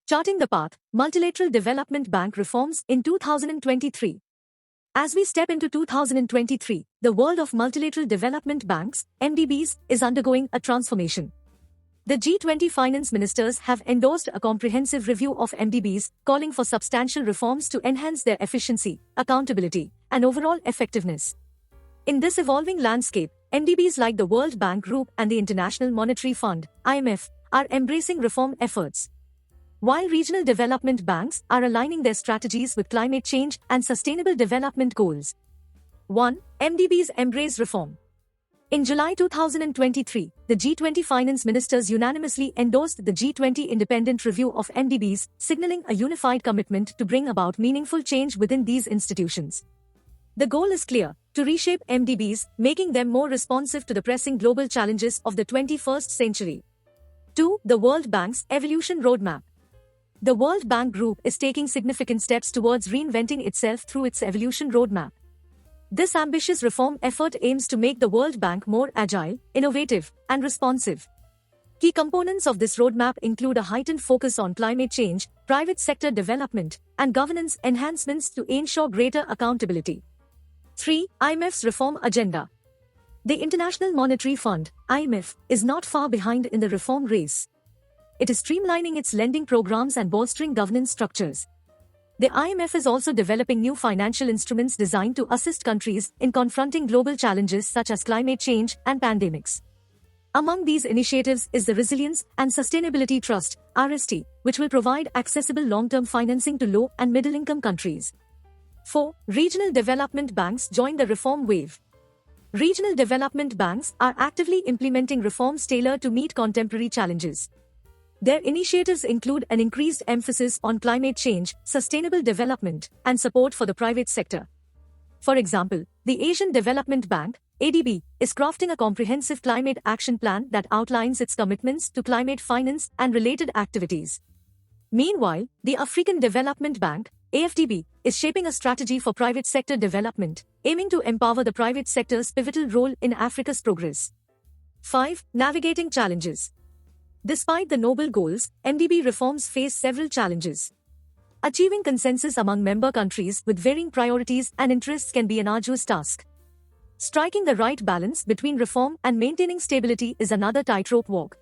Charting the path, Multilateral Development Bank Reforms in 2023. As we step into 2023, the world of multilateral development banks, MDBs, is undergoing a transformation. The G20 finance ministers have endorsed a comprehensive review of MDBs, calling for substantial reforms to enhance their efficiency, accountability, and overall effectiveness. In this evolving landscape, MDBs like the World Bank Group and the International Monetary Fund, IMF, are embracing reform efforts. While regional development banks are aligning their strategies with climate change and sustainable development goals. 1. MDBs embrace reform. In July 2023, the G20 finance ministers unanimously endorsed the G20 independent review of MDBs, signaling a unified commitment to bring about meaningful change within these institutions. The goal is clear: to reshape MDBs, making them more responsive to the pressing global challenges of the 21st century. 2. The World Bank's Evolution Roadmap. The World Bank Group is taking significant steps towards reinventing itself through its evolution roadmap. This ambitious reform effort aims to make the World Bank more agile, innovative, and responsive. Key components of this roadmap include a heightened focus on climate change, private sector development, and governance enhancements to ensure greater accountability. 3. IMF's reform agenda. The International Monetary Fund, IMF, is not far behind in the reform race. It is streamlining its lending programs and bolstering governance structures. The IMF is also developing new financial instruments designed to assist countries in confronting global challenges such as climate change and pandemics. Among these initiatives is the Resilience and Sustainability Trust, RST, which will provide accessible long-term financing to low and middle-income countries. 4. Regional development banks join the reform wave. Regional development banks are actively implementing reforms tailored to meet contemporary challenges. Their initiatives include an increased emphasis on climate change, sustainable development, and support for the private sector. For example, the Asian Development Bank, ADB, is crafting a comprehensive climate action plan that outlines its commitments to climate finance and related activities. Meanwhile, the African Development Bank, AFDB, is shaping a strategy for private sector development, aiming to empower the private sector's pivotal role in Africa's progress. 5. Navigating challenges. Despite the noble goals, MDB reforms face several challenges. Achieving consensus among member countries with varying priorities and interests can be an arduous task. Striking the right balance between reform and maintaining stability is another tightrope walk.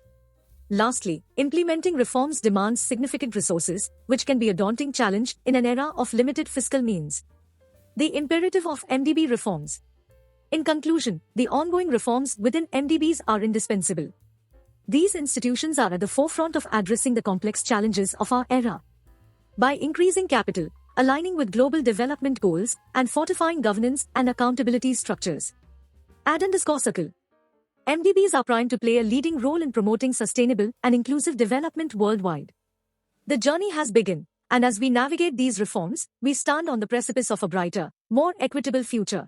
Lastly, implementing reforms demands significant resources, which can be a daunting challenge in an era of limited fiscal means. The imperative of MDB reforms. In conclusion, the ongoing reforms within MDBs are indispensable. These institutions are at the forefront of addressing the complex challenges of our era. By increasing capital, aligning with global development goals, and fortifying governance and accountability structures. _circle. MDBs are primed to play a leading role in promoting sustainable and inclusive development worldwide. The journey has begun, and as we navigate these reforms, we stand on the precipice of a brighter, more equitable future.